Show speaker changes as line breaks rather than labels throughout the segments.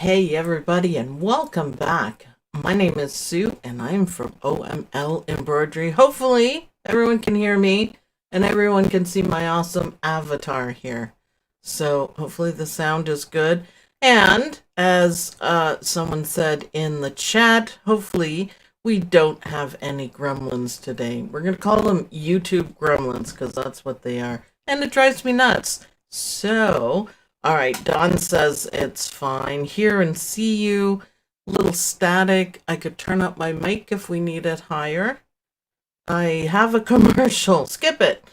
Hey everybody, and welcome back. My name is Sue and I'm from OML Embroidery. Hopefully everyone can hear me and everyone can see my awesome avatar here. So hopefully the sound is good. And as someone said in the chat, hopefully we don't have any gremlins today. We're going to call them YouTube gremlins because that's what they are. And it drives me nuts. So all right, Don says it's fine. Hear and see you. Little static. I could turn up my mic if we need it higher. I have a commercial. Skip it.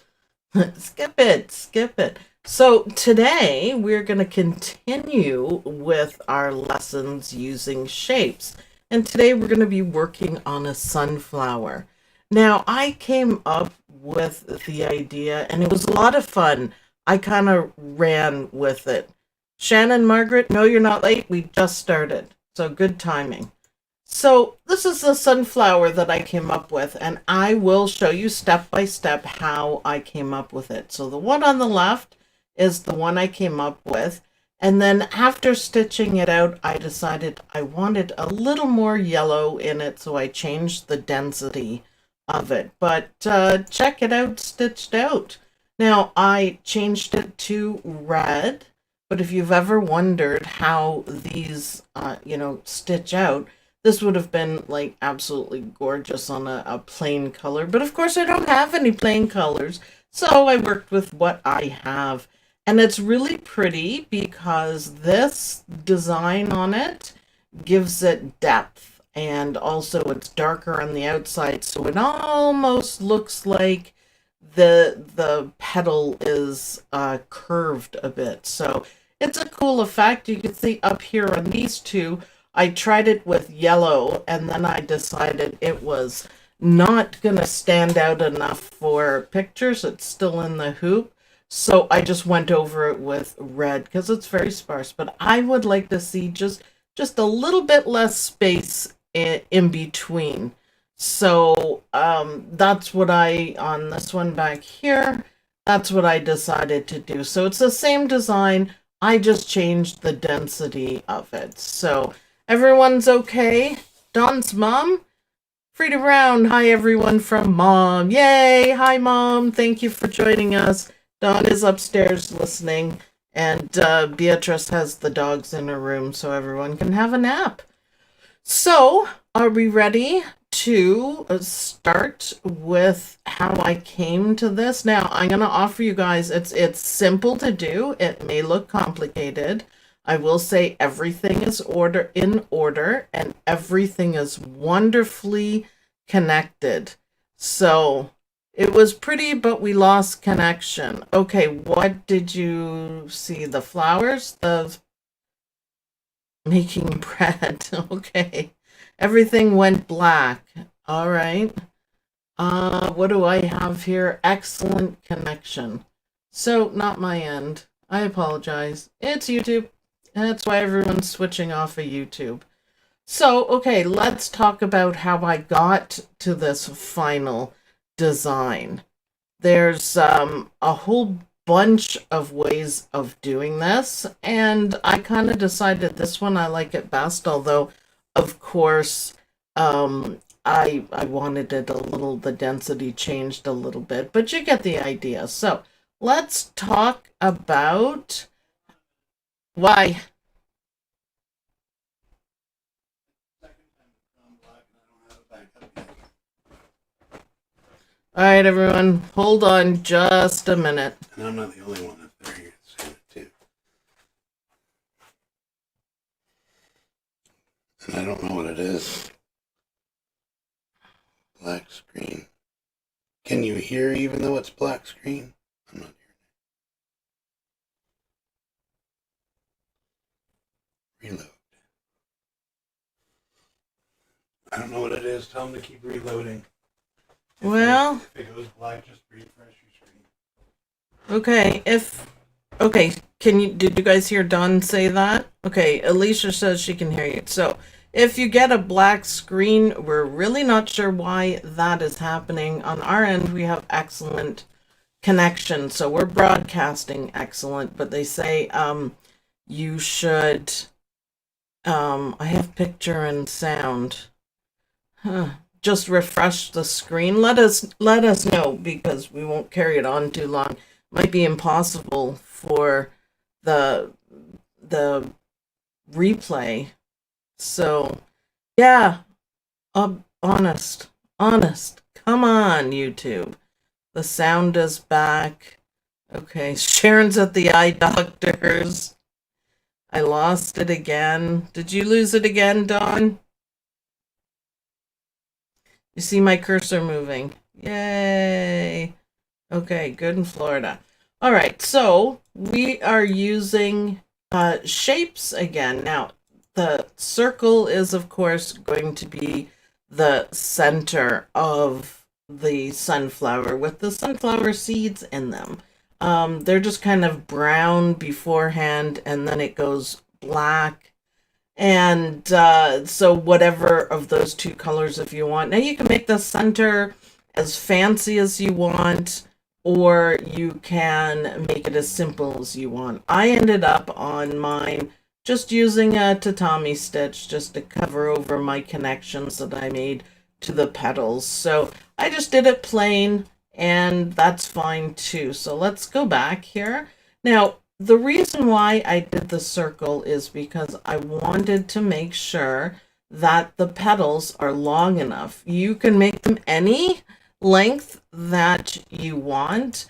Skip it. Skip it. So today we're going to continue with our lessons using shapes. And today we're going to be working on a sunflower. Now, I came up with the idea and it was a lot of fun. I kind of ran with it. Shannon, Margaret, no, you're not late. We just started. So good timing. So this is the sunflower that I came up with, and I will show you step by step how I came up with it. So the one on the left is the one I came up with. And then after stitching it out, I decided I wanted a little more yellow in it, so I changed the density of it. But check it out, stitched out. Now, I changed it to red, but if you've ever wondered how these, stitch out, this would have been like absolutely gorgeous on a plain color. But of course, I don't have any plain colors, so I worked with what I have. And it's really pretty because this design on it gives it depth, and also it's darker on the outside, so it almost looks like the petal is curved a bit. So it's a cool effect. You can see up here on these two, I tried it with yellow and then I decided it was not going to stand out enough for pictures. It's still in the hoop. So I just went over it with red because it's very sparse. But I would like to see just a little bit less space in between. So that's what on this one back here, that's what I decided to do. So it's the same design. I just changed the density of it. So everyone's okay. Don's mom, Frida Brown. Hi, everyone from Mom. Yay. Hi, Mom. Thank you for joining us. Don is upstairs listening. And Beatrice has the dogs in her room so everyone can have a nap. So are we ready to start with how I came to this? Now, I'm going to offer you guys, it's simple to do. It may look complicated. I will say everything is in order and everything is wonderfully connected. So it was pretty, but we lost connection. Okay, what did you see? The flowers? The making bread. Okay. Everything went black. All right. What do I have here? Excellent connection. So, not my end. I apologize. It's YouTube. That's why everyone's switching off of YouTube. So, okay, let's talk about how I got to this final design. There's a whole bunch of ways of doing this, and I kind of decided this one I like it best, although of course I wanted it the density changed a little bit, but you get the idea. So let's talk about why. All right, everyone, hold on just a minute.
And I'm not the only one up there. You're saying it too. And I don't know what it is. Black screen. Can you hear even though it's black screen? I'm not hearing it. Reload. I don't know what it is. Tell them to keep reloading.
Well,
if it goes black, just refresh your screen.
Okay, did you guys hear Dawn say that? Okay, Alicia says she can hear you. So if you get a black screen, we're really not sure why that is happening. On our end, we have excellent connection, so we're broadcasting excellent, but they say you should I have picture and sound. Huh. Just refresh the screen. Let us know because we won't carry it on too long. Might be impossible for the the replay. So yeah, honest. Come on, YouTube. The sound is back. Okay, Sharon's at the eye doctor's. I lost it again. Did you lose it again, Dawn? You see my cursor moving. Yay. Okay, good in Florida. All right, so we are using shapes again. Now, the circle is, of course, going to be the center of the sunflower with the sunflower seeds in them. They're just kind of brown beforehand, and then it goes black and so whatever of those two colors if you want. Now you can make the center as fancy as you want, or you can make it as simple as you want. I ended up on mine just using a tatami stitch just to cover over my connections that I made to the petals. So I just did it plain, and that's fine too. So let's go back here. Now, the reason why I did the circle is because I wanted to make sure that the petals are long enough. You can make them any length that you want,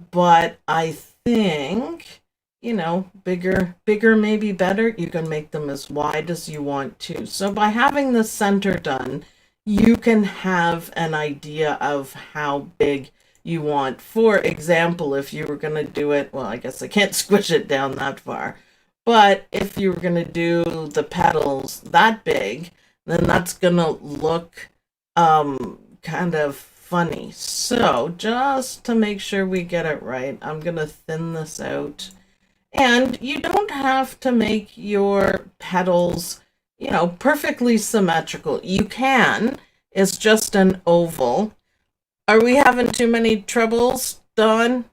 but I think, bigger may be better. You can make them as wide as you want to. So by having the center done, you can have an idea of how big you want. For example, if you were going to do it, well, I guess I can't squish it down that far, but if you were going to do the petals that big, then that's going to look kind of funny. So just to make sure we get it right, I'm going to thin this out. And you don't have to make your petals, perfectly symmetrical. You can. It's just an oval. Are we having too many troubles, Dawn?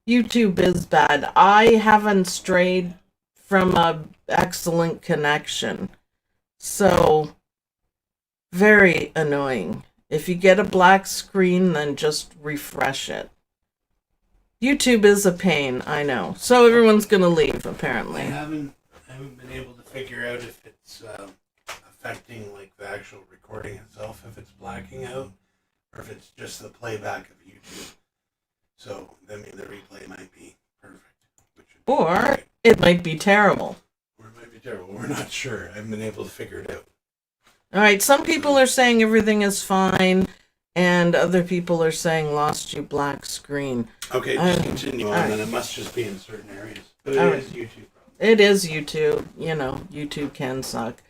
YouTube is bad. I haven't strayed from a excellent connection. So, very annoying. If you get a black screen, then just refresh it. YouTube is a pain, I know. So everyone's going to leave, apparently.
I haven't been able to figure out if it's affecting like the actual recording itself, if it's blacking out, or if it's just the playback of YouTube. So, I mean, the replay might be perfect.
Or it might be terrible.
Or it might be terrible. We're not sure. I haven't been able to figure it out.
All right, some people are saying everything is fine, and other people are saying lost you black screen.
Okay, just continue on, and it must just be in certain areas. But it is YouTube.
It is YouTube. YouTube can suck.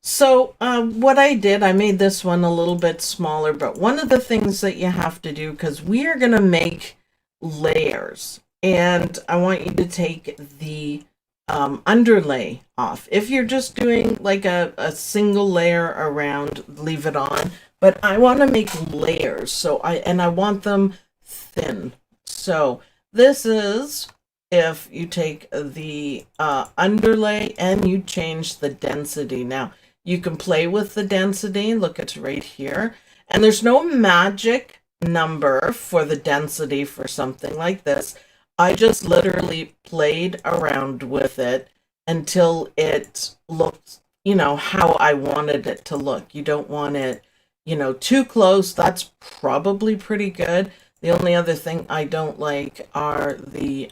So what I did, I made this one a little bit smaller, but one of the things that you have to do, because we are going to make layers, and I want you to take the underlay off. If you're just doing like a single layer around, leave it on, but I want to make layers, so I want them thin. So this is if you take the underlay and you change the density. Now you can play with the density. Look, it's right here, and there's no magic number for the density for something like this. I just literally played around with it until it looked, how I wanted it to look. You don't want it, too close. That's probably pretty good. The only other thing I don't like are the,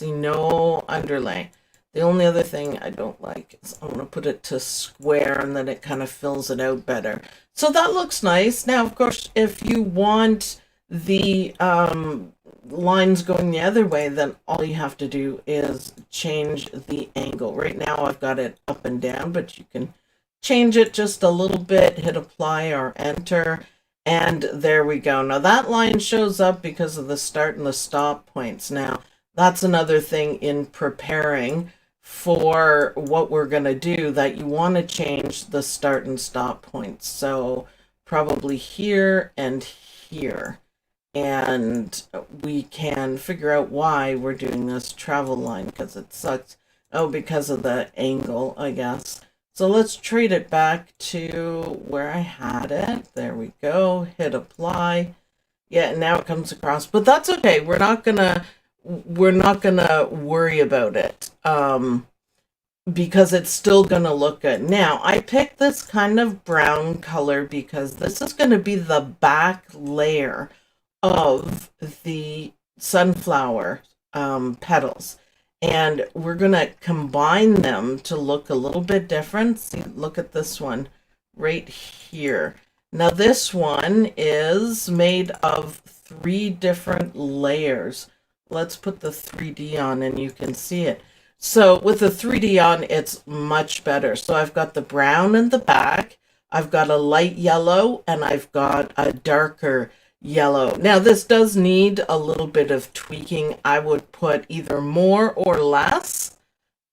no underlay. The only other thing I don't like is I'm going to put it to square, and then it kind of fills it out better. So that looks nice. Now, of course, if you want the lines going the other way, then all you have to do is change the angle. Right now I've got it up and down, but you can change it just a little bit, hit apply or enter, and there we go. Now that line shows up because of the start and the stop points. Now that's another thing in preparing for what we're going to do, that you want to change the start and stop points. So probably here and here. And we can figure out why we're doing this travel line, because it sucks. Oh, because of the angle, I guess. So let's trade it back to where I had it. There we go. Hit apply. Yeah, now it comes across, but that's okay. We're not gonna worry about it. Because it's still gonna look good. Now, I picked this kind of brown color because this is gonna be the back layer of the sunflower petals. And we're going to combine them to look a little bit different. See, look at this one right here. Now this one is made of 3 different layers. Let's put the 3D on and you can see it. So with the 3D on, it's much better. So I've got the brown in the back, I've got a light yellow, and I've got a darker yellow. Now this does need a little bit of tweaking. I would put either more or less.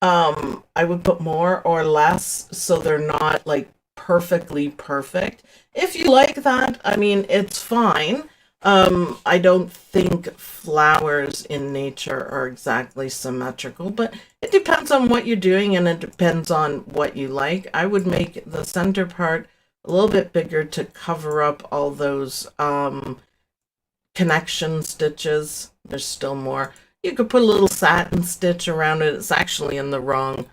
I would put more or less so they're not like perfectly perfect. If you like that, I mean, it's fine. I don't think flowers in nature are exactly symmetrical, but it depends on what you're doing and it depends on what you like. I would make the center part a little bit bigger to cover up all those connection stitches. There's still more. You could put a little satin stitch around it. It's actually in the wrong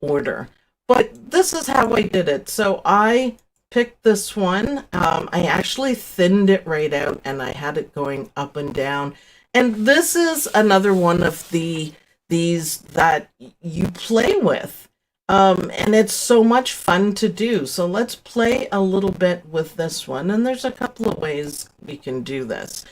order. But this is how I did it. So I picked this one. I actually thinned it right out and I had it going up and down. And this is another one of these that you play with. And it's so much fun to do. So let's play a little bit with this one. And there's a couple of ways we can do this.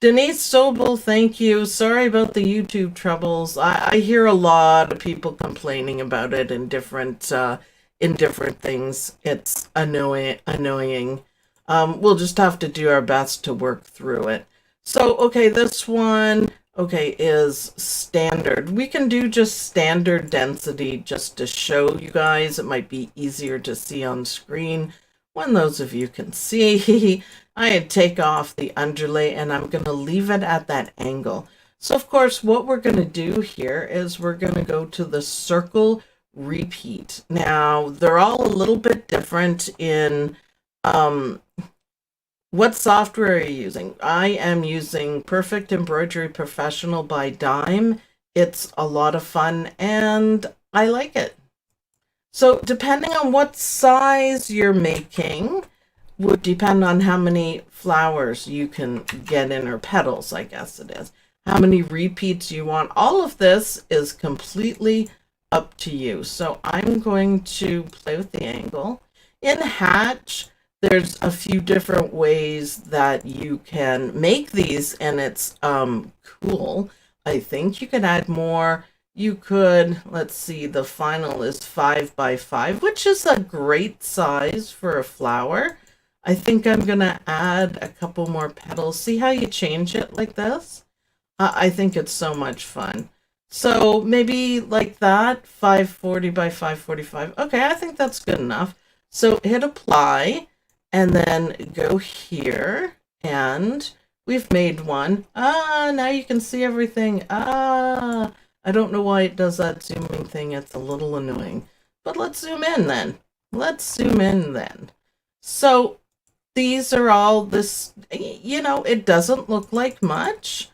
Denise Sobel, thank you. Sorry about the YouTube troubles. I hear a lot of people complaining about it in different things. It's annoying. We'll just have to do our best to work through it. So, okay, this one, okay, is standard. We can do just standard density just to show you guys. It might be easier to see on screen when those of you can see. I take off the underlay and I'm going to leave it at that angle. So of course, what we're going to do here is we're going to go to the circle repeat. Now, they're all a little bit different in what software are you using? I am using Perfect Embroidery Professional by Dime. It's a lot of fun and I like it. So depending on what size you're making, would depend on how many flowers you can get in, or petals, I guess it is. How many repeats you want. All of this is completely up to you. So I'm going to play with the angle. In Hatch, there's a few different ways that you can make these, and it's cool. I think you could add more. You could, let's see, the final is 5 by 5, which is a great size for a flower. I think I'm going to add a couple more petals. See how you change it like this? I think it's so much fun. So maybe like that, 540 by 545. Okay, I think that's good enough. So hit apply and then go here and we've made one. Now you can see everything. I don't know why it does that zooming thing. It's a little annoying. But let's zoom in then. So these are all this, it doesn't look like much,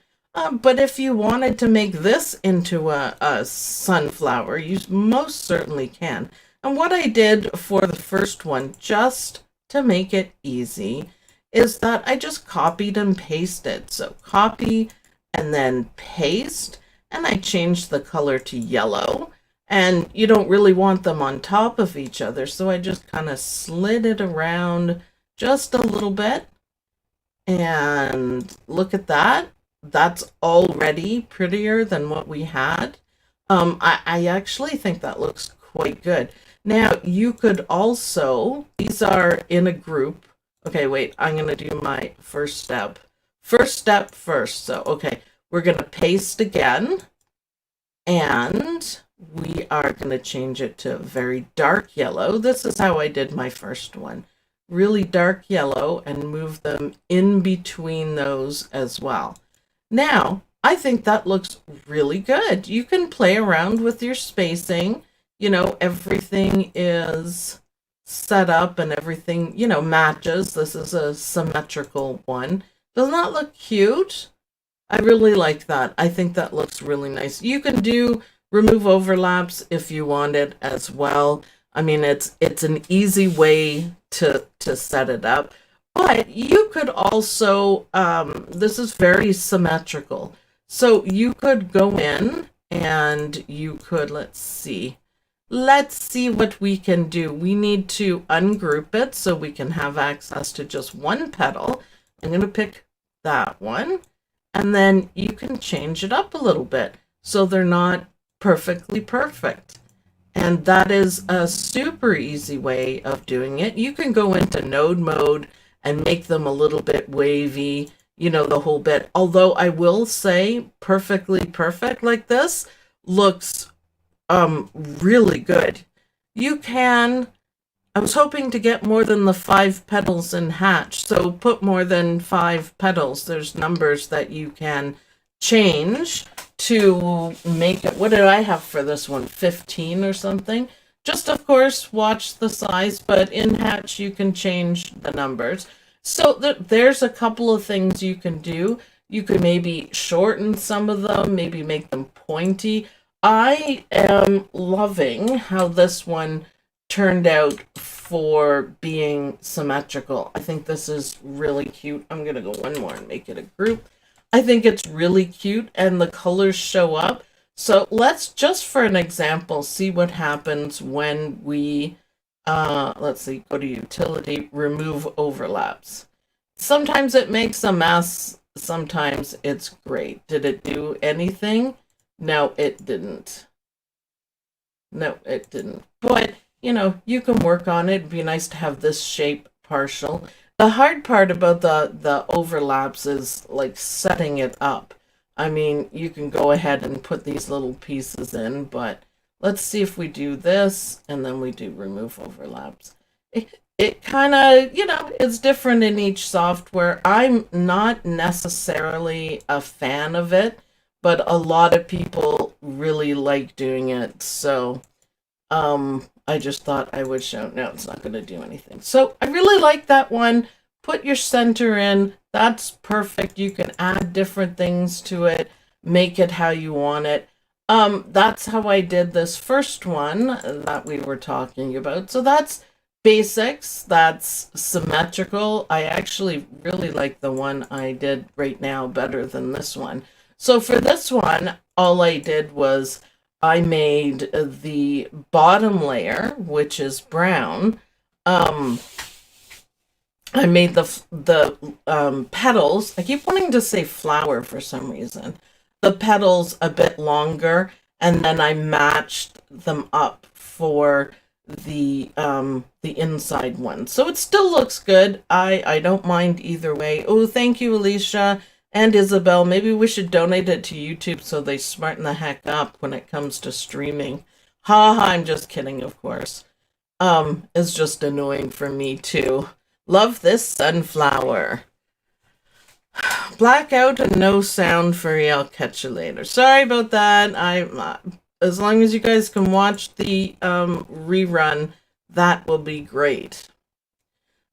but if you wanted to make this into a sunflower, you most certainly can. And what I did for the first one, just to make it easy, is that I just copied and pasted. So copy and then paste, and I changed the color to yellow. And you don't really want them on top of each other, so I just kind of slid it around just a little bit, and look at that. That's already prettier than what we had. I actually think that looks quite good. Now you could also, these are in a group. Okay, wait, I'm gonna do my first step first. So okay, we're gonna paste again, and we are gonna change it to very dark yellow. This is how I did my first one. Really dark yellow, and move them in between those as well. Now, I think that looks really good. You can play around with your spacing. Everything is set up and everything, matches. This is a symmetrical one. Doesn't that look cute? I really like that. I think that looks really nice. You can do remove overlaps if you want it as well. I mean, it's an easy way to set it up. But you could also, this is very symmetrical. So you could go in and you could, let's see what we can do. We need to ungroup it so we can have access to just one petal. I'm going to pick that one. And then you can change it up a little bit so they're not perfectly perfect. And that is a super easy way of doing it. You can go into node mode and make them a little bit wavy, the whole bit. Although I will say perfectly perfect like this looks really good. You can, I was hoping to get more than the 5 petals in hatch, so put more than 5 petals. There's numbers that you can change to make it. What did I have for this one? 15 or something? Just, of course, watch the size, but in hatch you can change the numbers. So there's a couple of things you can do. You could maybe shorten some of them, maybe make them pointy. I am loving how this one turned out for being symmetrical. I think this is really cute. I'm going to go one more and make it a group. I think it's really cute and the colors show up. So let's just for an example see what happens when we, let's see, go to utility, remove overlaps. Sometimes it makes a mess. Sometimes it's great. Did it do anything? No, it didn't. No, it didn't. But, you can work on it. It'd be nice to have this shape partial. The hard part about the overlaps is like setting it up. I mean, you can go ahead and put these little pieces in, but let's see if we do this and then we do remove overlaps. It kind of, it's different in each software. I'm not necessarily a fan of it, but a lot of people really like doing it. So, I just thought I would show. No, it's not going to do anything. So I really like that one. Put your center in. That's perfect. You can add different things to it. Make it how you want it. That's how I did this first one that we were talking about. So that's basics. That's symmetrical. I actually really like the one I did right now better than this one. So for this one, all I did was I made the bottom layer, which is brown. I made the petals. I keep wanting to say flower for some reason. The petals a bit longer, and then I matched them up for the inside one. So it still looks good. I don't mind either way. Oh, thank you, Alicia. And Isabel, maybe we should donate it to YouTube so they smarten the heck up when it comes to streaming. Ha ha, I'm just kidding, of course. It's just annoying for me too. Love this sunflower. Blackout and no sound for you. I'll catch you later. Sorry about that. As long as you guys can watch the rerun, that will be great.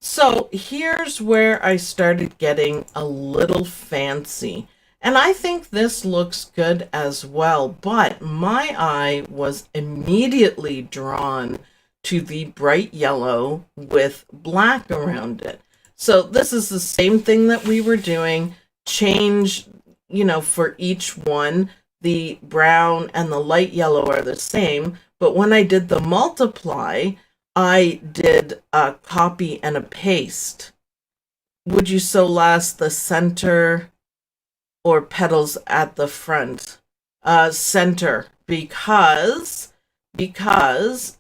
So here's where I started getting a little fancy. And I think this looks good as well, but my eye was immediately drawn to the bright yellow with black around it. So this is the same thing that we were doing. Change, for each one, the brown and the light yellow are the same. But when I did the multiply, I did a copy and a paste. Would you so last the center or petals at the front? Center, because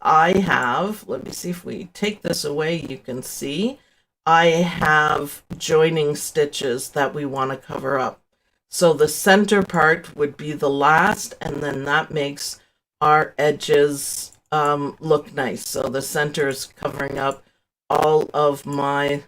I have, let me see if we take this away, you can see, I have joining stitches that we want to cover up. So the center part would be the last, and then that makes our edges look nice. So the center is covering up all of my,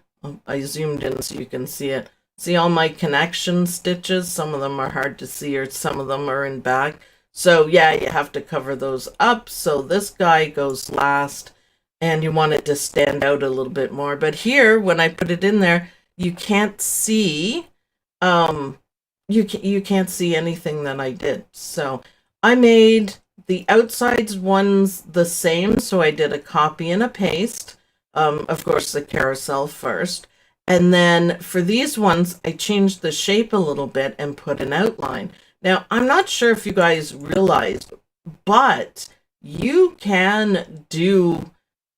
I zoomed in so you can see it, See all my connection stitches? Some of them are hard to see, or some of them are in back. So yeah, you have to cover those up. So this guy goes last, and you want it to stand out a little bit more. But here, when I put it in there, you can't see, you can't see anything that I did. So I made the outsides ones the same. So I did a copy and a paste. Of course, the carousel first. And then for these ones, I changed the shape a little bit and put an outline. Now, I'm not sure if you guys realized, but you can do,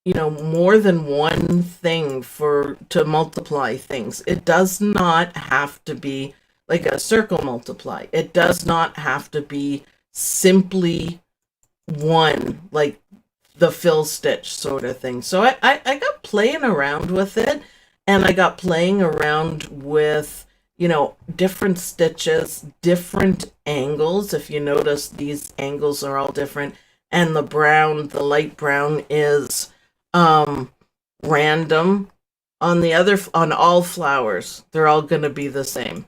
you know, more than one thing to multiply things. It does not have to be like a circle multiply. It does not have to be simply one, like the fill stitch sort of thing. So I got playing around with it, and I got playing around with, you know, different stitches, different angles. If you notice, these angles are all different, and the brown, the light brown is random. On all flowers, they're all going to be the same.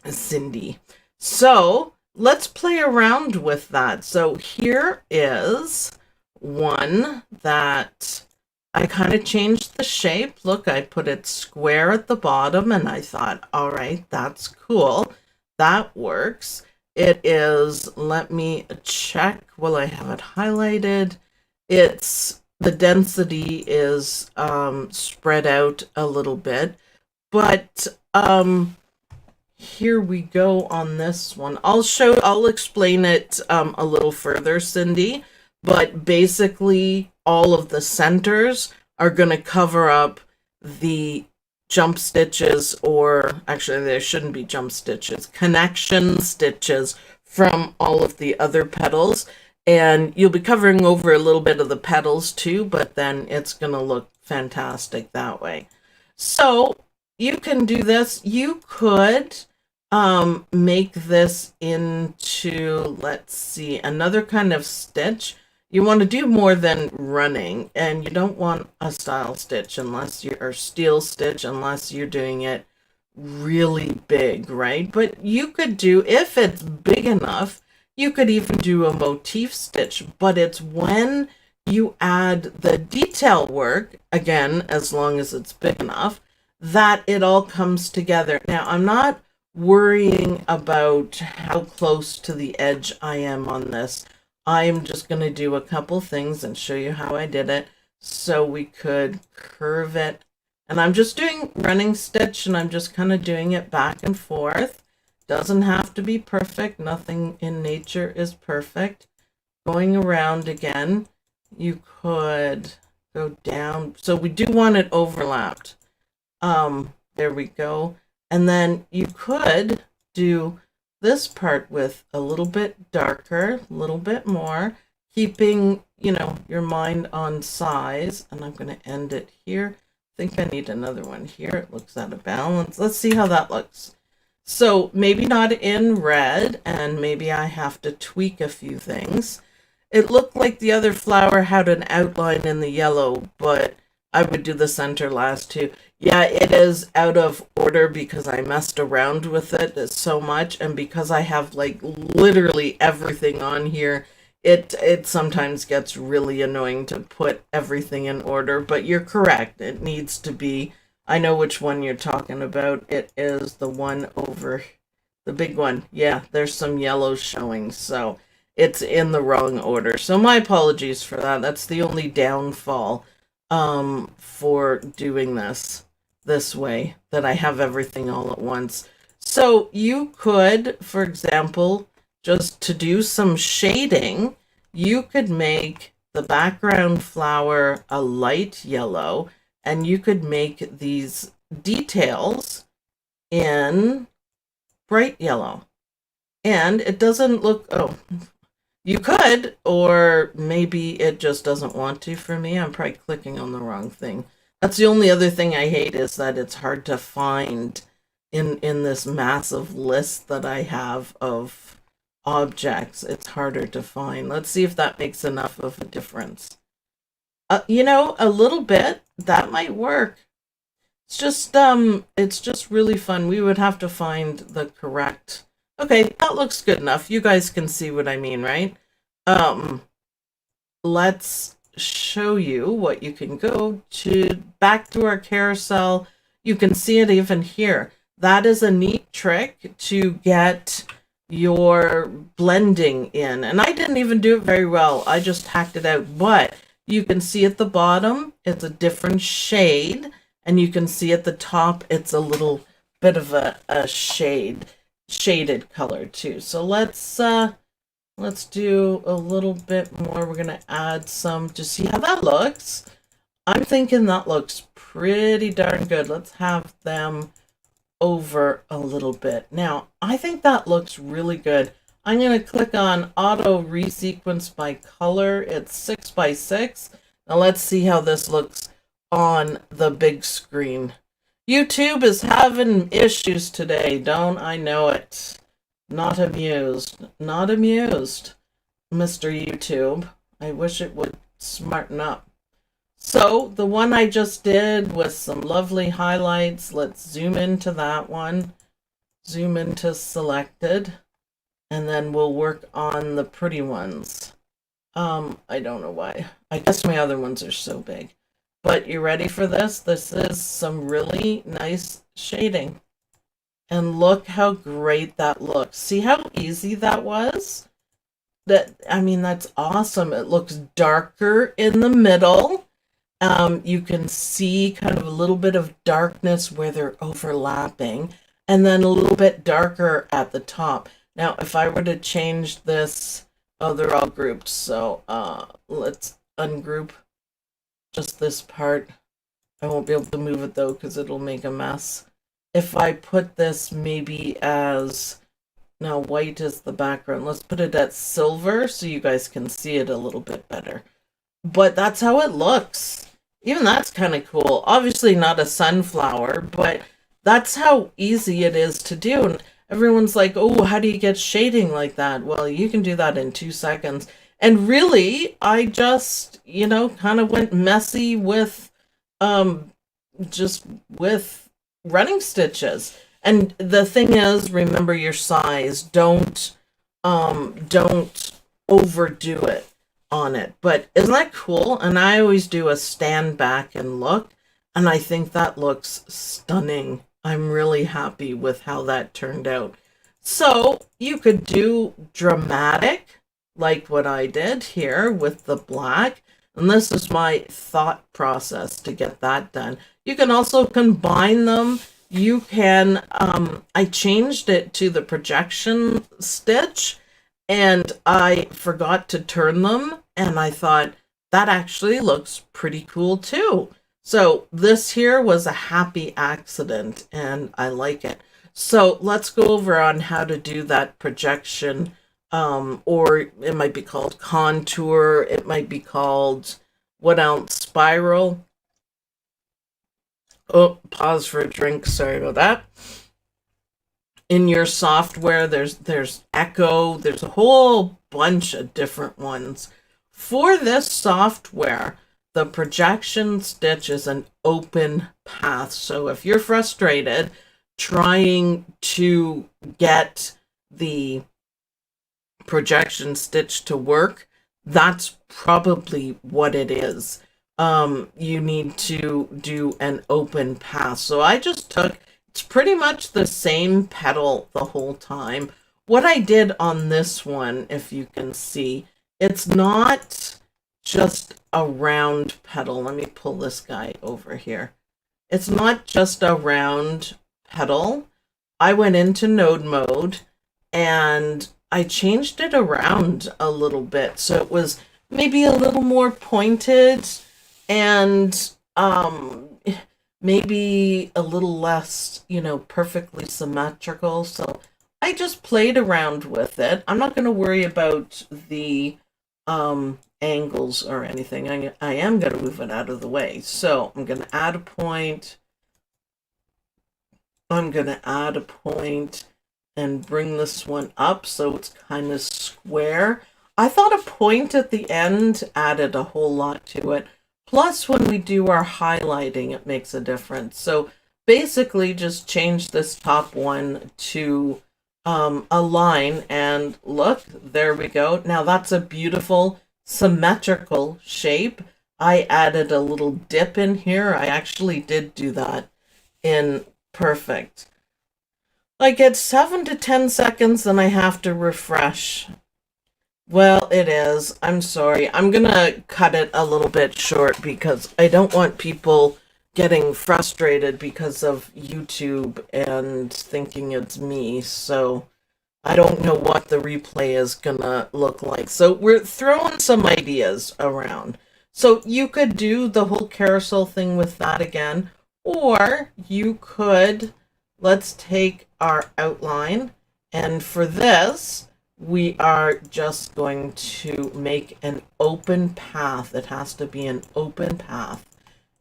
Cindy. So let's play around with that. So here is one that I kind of changed the shape. Look, I put it square at the bottom, and I thought, all right, that's cool. That works. It is, let me check while I have it highlighted. It's, the density is spread out a little bit, but here we go on this one. I'll explain it a little further, Cindy, but basically all of the centers are going to cover up the jump stitches, or actually there shouldn't be jump stitches, connection stitches from all of the other petals. And you'll be covering over a little bit of the petals too, but then it's going to look fantastic that way. So you can do this. You could make this into, let's see, another kind of stitch. You want to do more than running, and you don't want a style stitch unless you're steel stitch, unless you're doing it really big, right? But you could do, if it's big enough, you could even do a motif stitch, but it's when you add the detail work, again, as long as it's big enough, that it all comes together. Now, I'm not worrying about how close to the edge I am on this. I'm just going to do a couple things and show you how I did it. So we could curve it, and I'm just doing running stitch, and I'm just kind of doing it back and forth. Doesn't have to be perfect. Nothing in nature is perfect. Going around again, you could go down. So we do want it overlapped. There we go. And then you could do this part with a little bit darker, a little bit more, keeping, you know, your mind on size. And I'm going to end it here. I think I need another one here. It looks out of balance. Let's see how that looks. So maybe not in red, and maybe I have to tweak a few things. It looked like the other flower had an outline in the yellow, but I would do the center last too. Yeah, it is out of order because I messed around with it so much, and because I have like literally everything on here, it sometimes gets really annoying to put everything in order. But you're correct. It needs to be, I know which one you're talking about. It is the one over, the big one. Yeah, there's some yellow showing, so it's in the wrong order. So my apologies for that. That's the only downfall for doing this way, that I have everything all at once. So you could, for example, just to do some shading, you could make the background flower a light yellow, and you could make these details in bright yellow. And it doesn't look, oh, you could, or maybe it just doesn't want to for me. I'm probably clicking on the wrong thing. That's the only other thing I hate, is that it's hard to find in this massive list that I have of objects. It's harder to find. Let's see if that makes enough of a difference. You know, a little bit, that might work. it's just really fun. We would have to find the correct. Okay, that looks good enough. You guys can see what I mean, right? Um, let's show you what you can go to back to our carousel. You can see it even here. That is a neat trick to get your blending in. And I didn't even do it very well. I just hacked it out. But you can see at the bottom, it's a different shade. And you can see at the top, it's a little bit of a shaded color too. So let's do a little bit more. We're gonna add some to see how that looks. I'm thinking that looks pretty darn good. Let's have them over a little bit. Now, I think that looks really good. I'm going to click on auto resequence by color. It's 6x6. Now let's see how this looks on the big screen. YouTube is having issues today, don't I know it? Not amused. Not amused, Mr. YouTube. I wish it would smarten up. So the one I just did with some lovely highlights, let's zoom into that one, zoom into selected, and then we'll work on the pretty ones. I don't know why. I guess my other ones are so big. But you ready for this? This is some really nice shading. And look how great that looks. See how easy that was? I mean, that's awesome. It looks darker in the middle. You can see kind of a little bit of darkness where they're overlapping, and then a little bit darker at the top. Now, if I were to change this, oh, they're all grouped, so let's ungroup just this part. I won't be able to move it though because it'll make a mess. If I put this maybe as, now white is the background, let's put it at silver so you guys can see it a little bit better. But that's how it looks. Even that's kind of cool. Obviously not a sunflower, but that's how easy it is to do. And everyone's like, oh, how do you get shading like that? Well, you can do that in 2 seconds. And really, I just, kind of went messy with, just with running stitches. And the thing is, remember your size. Don't overdo it on it. But isn't that cool? And I always do a stand back and look, and I think that looks stunning. I'm really happy with how that turned out. So you could do dramatic like what I did here with the black, and this is my thought process to get that done. You can also combine them. You can I changed it to the projection stitch, and I forgot to turn them, and I thought that actually looks pretty cool too. So this here was a happy accident, and I like it. So let's go over on how to do that projection, or it might be called contour. It might be called, what else? Spiral. Oh, pause for a drink. Sorry about that. In your software, there's Echo. There's a whole bunch of different ones. For this software, the projection stitch is an open path. So if you're frustrated trying to get the projection stitch to work, that's probably what it is. You need to do an open path. So I just took, it's pretty much the same petal the whole time. What I did on this one, if you can see, it's not just a round petal. Let me pull this guy over here. It's not just a round petal. I went into node mode and I changed it around a little bit. So it was maybe a little more pointed and maybe a little less, perfectly symmetrical. So I just played around with it. I'm not going to worry about the angles or anything. I am going to move it out of the way. So I'm going to add a point. I'm going to add a point and bring this one up so it's kind of square. I thought a point at the end added a whole lot to it. Plus, when we do our highlighting, it makes a difference. So basically just change this top one to a line, and look, there we go. Now that's a beautiful symmetrical shape. I added a little dip in here. I actually did do that in Perfect. I get 7 to 10 seconds, and I have to refresh. Well, it is. I'm sorry. I'm gonna cut it a little bit short because I don't want people getting frustrated because of YouTube and thinking it's me. So I don't know what the replay is gonna look like. So we're throwing some ideas around. So you could do the whole carousel thing with that again, or you could, let's take our outline, and for this, we are just going to make an open path. It has to be an open path.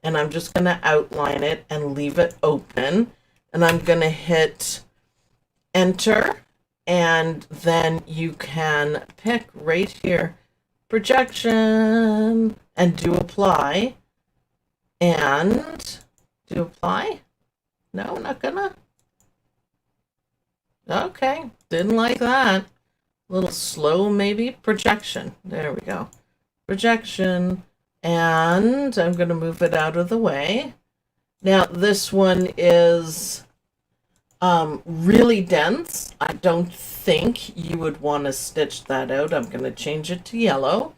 And I'm just going to outline it and leave it open. And I'm going to hit enter. And then you can pick right here, projection, and do apply. And do apply. No, not gonna. Okay, didn't like that. A little slow, maybe. Projection. There we go. Projection. And I'm going to move it out of the way. Now, this one is really dense. I don't think you would want to stitch that out. I'm going to change it to yellow.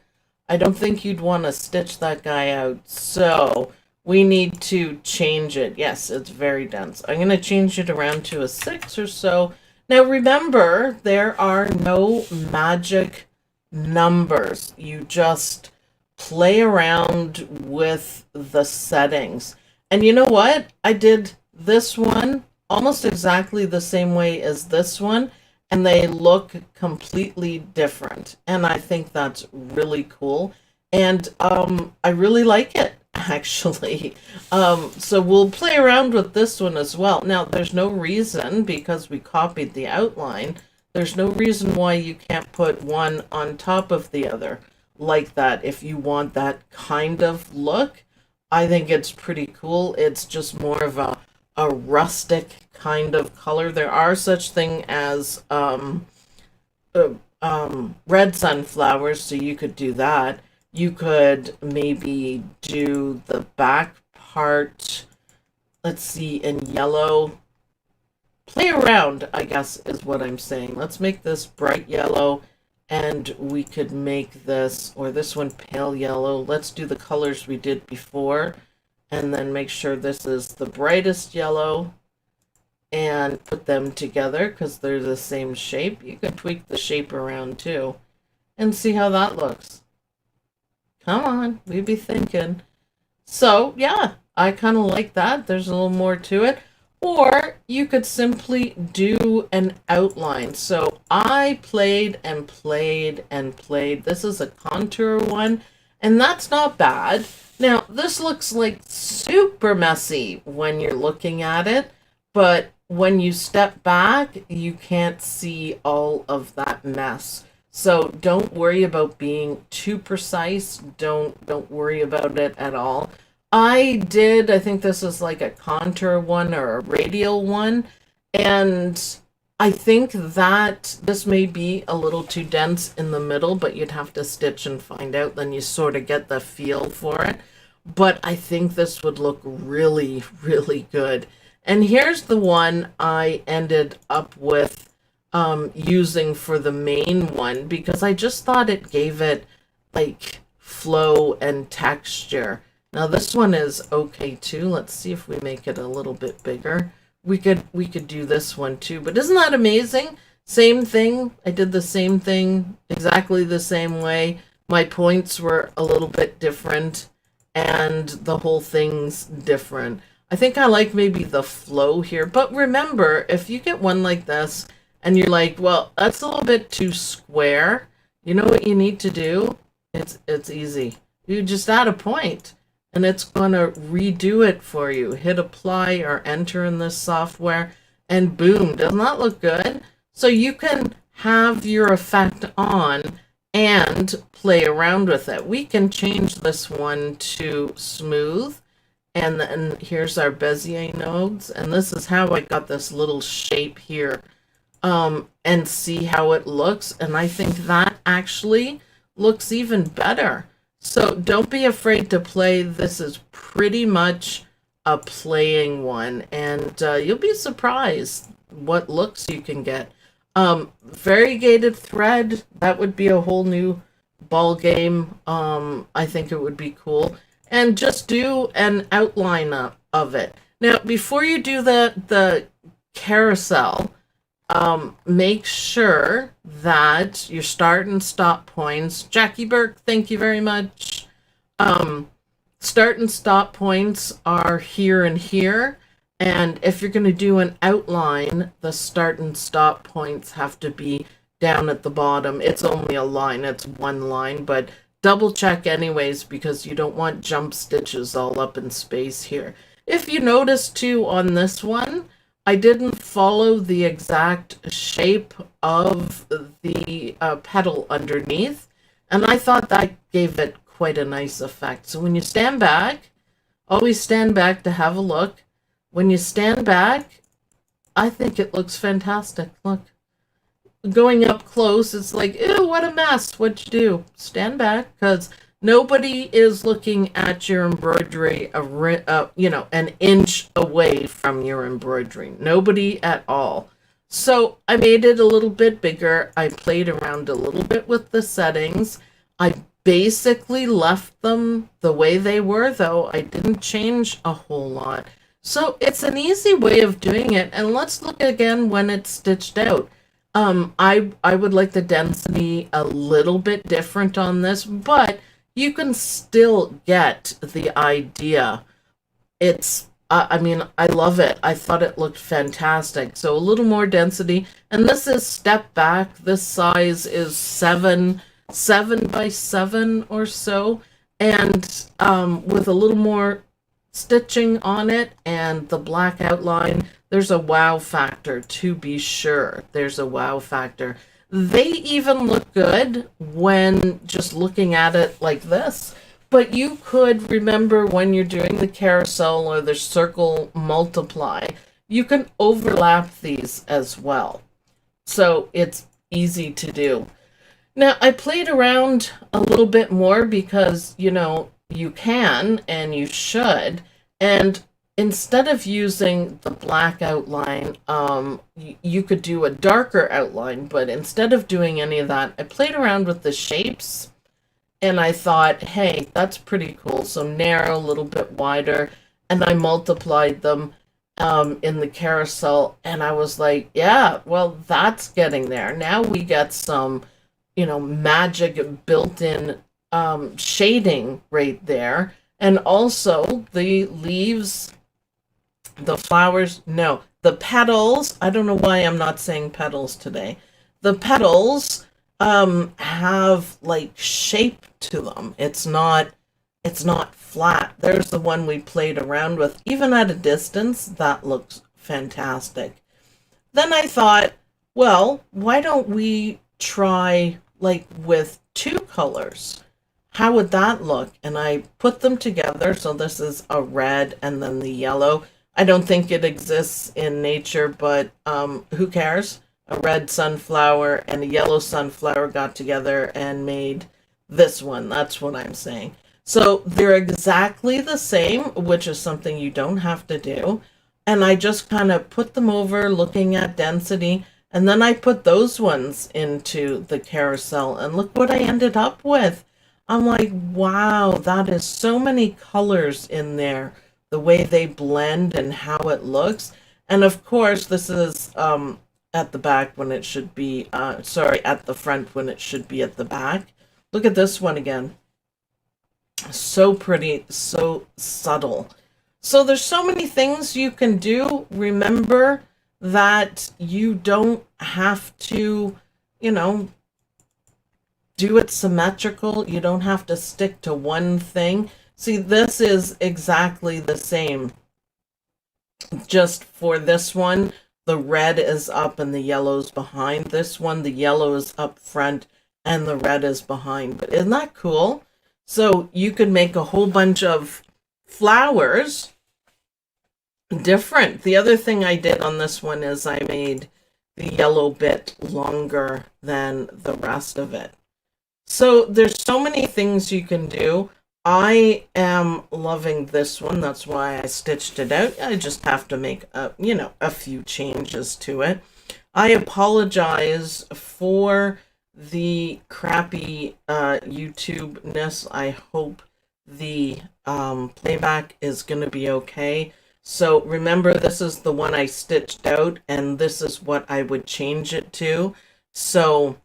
I don't think you'd want to stitch that guy out. So we need to change it. Yes, it's very dense. I'm going to change it around to a 6 or so. Now remember, there are no magic numbers. You just play around with the settings. And you know what? I did this one almost exactly the same way as this one, and they look completely different. And I think that's really cool. And I really like it, actually. So we'll play around with this one as well. Now, there's no reason, because we copied the outline, there's no reason why you can't put one on top of the other like that if you want that kind of look. I think it's pretty cool. It's just more of a rustic kind of color. There are such thing as red sunflowers, so you could do that. You could maybe do the back part, let's see, in yellow. Play around, I guess, is what I'm saying. Let's make this bright yellow, and we could make this, or this one, pale yellow. Let's do the colors we did before, and then make sure this is the brightest yellow, and put them together because they're the same shape. You can tweak the shape around too, and see how that looks. Come on, we be thinking. So, yeah, I kind of like that. There's a little more to it. Or you could simply do an outline. So I played and played and played. This is a contour one, and that's not bad. Now, this looks like super messy when you're looking at it, but when you step back, you can't see all of that mess. So don't worry about being too precise. Don't worry about it at all. I think this is like a contour one or a radial one, and I think that this may be a little too dense in the middle, but you'd have to stitch and find out, then you sort of get the feel for it. But I think this would look really, really good. And here's the one I ended up with using for the main one, because I just thought it gave it like flow and texture. Now this one is okay too. Let's see if we make it a little bit bigger. We could do this one too, but isn't that amazing? Same thing. I did the same thing exactly the same way. My points were a little bit different, and the whole thing's different. I think I like maybe the flow here, but remember, if you get one like this and you're like, well, that's a little bit too square, you know what you need to do? It's easy. You just add a point, and it's going to redo it for you. Hit apply or enter in this software, and boom, doesn't that look good? So you can have your effect on and play around with it. We can change this one to smooth, And then here's our Bezier nodes. And this is how I got this little shape here. And see how it looks. And I think that actually looks even better. So don't be afraid to play. This is pretty much a playing one. And you'll be surprised what looks you can get. Variegated thread, that would be a whole new ball game. I think it would be cool. And just do an outline of it. Now, before you do the carousel, make sure that your start and stop points, Jackie Burke, thank you very much. Start and stop points are here and here. And if you're going to do an outline, the start and stop points have to be down at the bottom. It's only a line, it's one line, but double check anyways because you don't want jump stitches all up in space here. If you notice too on this one, I didn't follow the exact shape of the petal underneath, and I thought that gave it quite a nice effect. So when you stand back, always stand back to have a look. When you stand back, I think it looks fantastic. Look, going up close, it's like, ew, what a mess. What'd you do? Stand back, because nobody is looking at your embroidery, an inch away from your embroidery. Nobody at all. So I made it a little bit bigger. I played around a little bit with the settings. I basically left them the way they were, though. I didn't change a whole lot. So it's an easy way of doing it. And let's look again when it's stitched out. I would like the density a little bit different on this, but you can still get the idea. It's, I mean, I love it. I thought it looked fantastic. So a little more density. And this is step back. This size is 7 by 7 or so. And with a little more stitching on it and the black outline, there's a wow factor, to be sure. There's a wow factor. They even look good when just looking at it like this. But you could remember when you're doing the carousel or the circle multiply, you can overlap these as well. So it's easy to do. Now, I played around a little bit more because, you can and you should. And instead of using the black outline, you could do a darker outline. But instead of doing any of that, I played around with the shapes. And I thought, hey, that's pretty cool. So narrow, a little bit wider. And I multiplied them in the carousel. And I was like, yeah, well, that's getting there. Now we get some, magic built-in shading right there. And also the leaves, the flowers, no, the petals. I don't know why I'm not saying petals today. The petals have like shape to them. It's not flat. There's the one we played around with. Even at a distance, that looks fantastic. Then I thought, well, why don't we try like with 2 colors? How would that look? And I put them together. So this is a red and then the yellow. I don't think it exists in nature, but who cares? A red sunflower and a yellow sunflower got together and made this one. That's what I'm saying. So they're exactly the same, which is something you don't have to do. And I just kind of put them over looking at density. And then I put those ones into the carousel. And look what I ended up with. I'm like, wow, that is so many colors in there. The way they blend and how it looks. And of course, this is at the back when it should be, at the front when it should be at the back. Look at this one again. So pretty, so subtle. So there's so many things you can do. Remember that you don't have to, do it symmetrical. You don't have to stick to one thing. See, this is exactly the same. Just for this one, the red is up and the yellow's behind. This one, the yellow is up front and the red is behind. But isn't that cool? So you could make a whole bunch of flowers different. The other thing I did on this one is I made the yellow bit longer than the rest of it. So there's so many things you can do. I am loving this one. That's why I stitched it out. I just have to make a few changes to it. I apologize for the crappy YouTube-ness. I hope the playback is going to be okay. So remember, this is the one I stitched out, and this is what I would change it to. So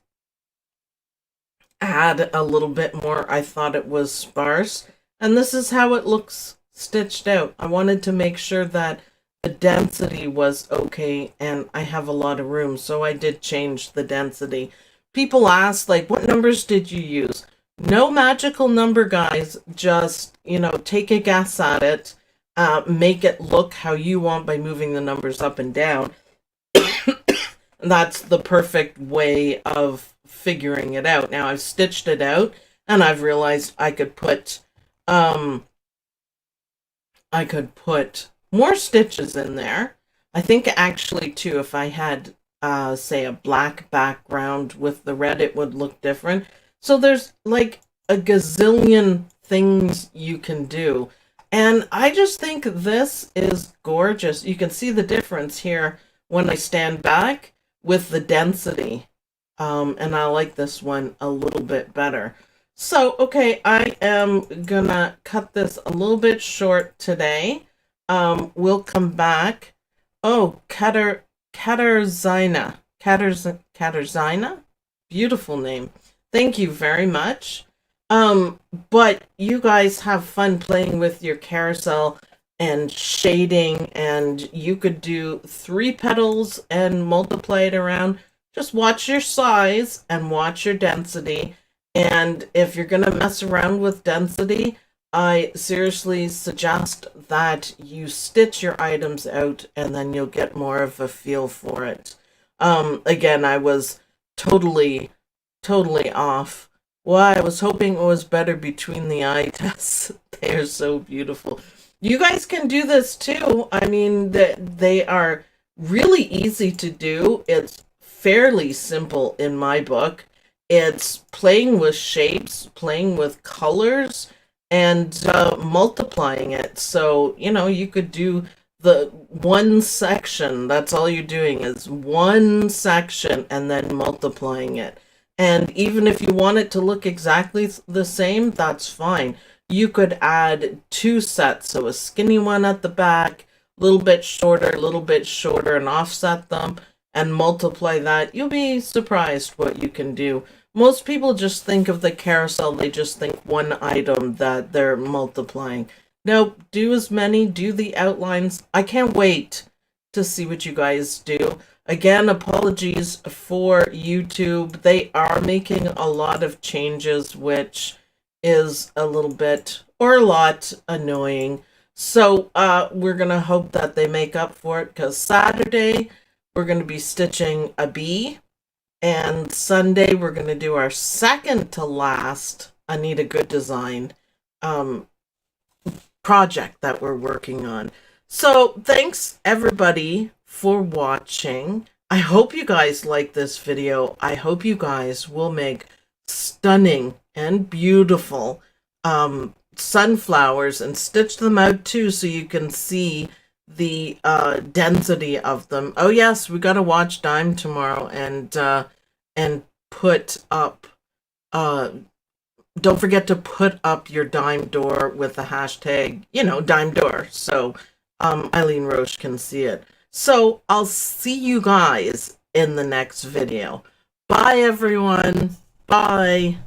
add a little bit more. I thought it was sparse, and this is how it looks stitched out. I wanted to make sure that the density was okay, and I have a lot of room, so I did change the density. People ask, like, what numbers did you use? No magical number, guys. Just, take a guess at it. Make it look how you want by moving the numbers up and down. That's the perfect way of figuring it out. Now I've stitched it out, and I've realized I could put more stitches in there. I think actually too, if I had say a black background with the red, it would look different. So there's like a gazillion things you can do. And I just think this is gorgeous. You can see the difference here when I stand back with the density. And I like this one a little bit better. So, okay, I am gonna cut this a little bit short today. We'll come back. Oh, Katarzyna. Beautiful name. Thank you very much. But you guys have fun playing with your carousel and shading, and you could do 3 petals and multiply it around. Just watch your size and watch your density. And if you're going to mess around with density, I seriously suggest that you stitch your items out, and then you'll get more of a feel for it. Again, I was totally off. Well, I was hoping it was better between the eye tests. They are so beautiful. You guys can do this too. I mean, they are really easy to do. It's fairly simple in my book. It's playing with shapes, playing with colors, and multiplying it. So, you could do the one section. That's all you're doing is one section and then multiplying it. And even if you want it to look exactly the same, that's fine. You could add 2 sets, so a skinny one at the back, a little bit shorter, and offset them, and multiply that. You'll be surprised what you can do. Most people just think of the carousel, they just think one item that they're multiplying. Nope, do as many, do the outlines. I can't wait to see what you guys do. Again, apologies for YouTube. They are making a lot of changes, which is a little bit or a lot annoying. So we're going to hope that they make up for it, because Saturday we're going to be stitching a bee, and Sunday we're going to do our second to last I Need a Good Design project that we're working on. So thanks everybody for watching. I hope you guys like this video. I hope you guys will make stunning and beautiful sunflowers and stitch them out too, so you can see the density of them. Oh yes, we got to watch Dime tomorrow and put up don't forget to put up your Dime door with the hashtag, Dime door, so Eileen Roche can see it. So I'll see you guys in the next video. Bye everyone. Bye.